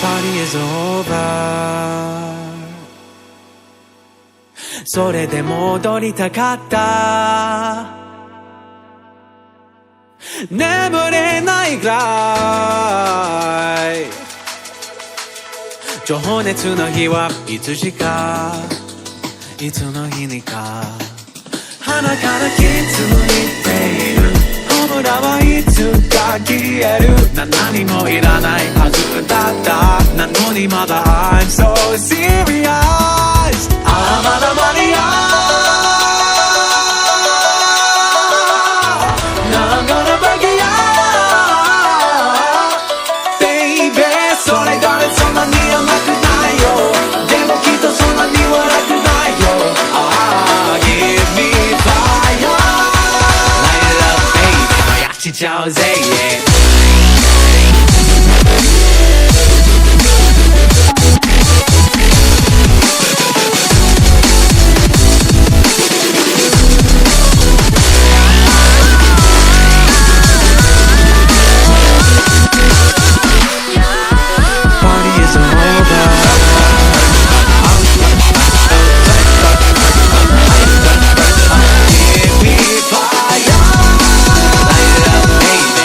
Party is over それでも踊りたかった眠れないくらい情熱の日はいつしかいつの日にか鼻から気づいている炎はいつか消える何もいらないはずだったなのにまだ I'm so serious ああまだ間に合う Not gonna break it up Baby それがねそんなに甘くないよでもきっとそんなに悪くないよああ Give me fire Light it up baby 燃やしちゃうぜ yeah Jose, yeah. Party is over. Give me fire. Light it up, baby.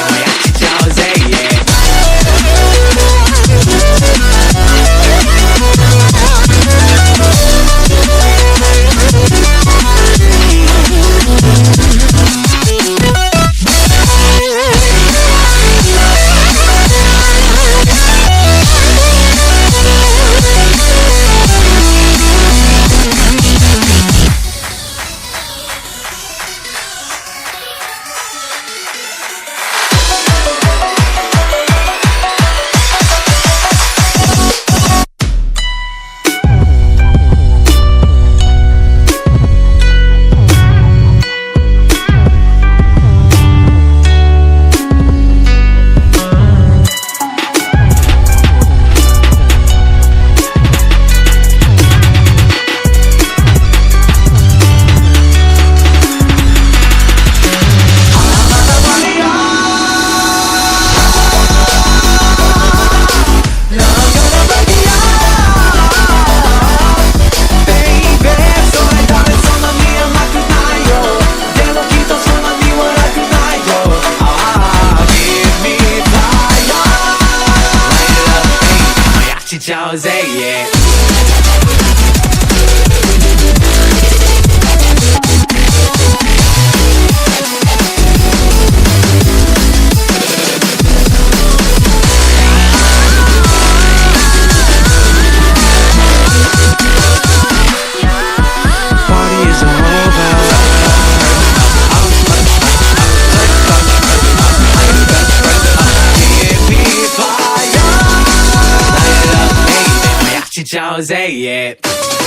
Jose, yeah.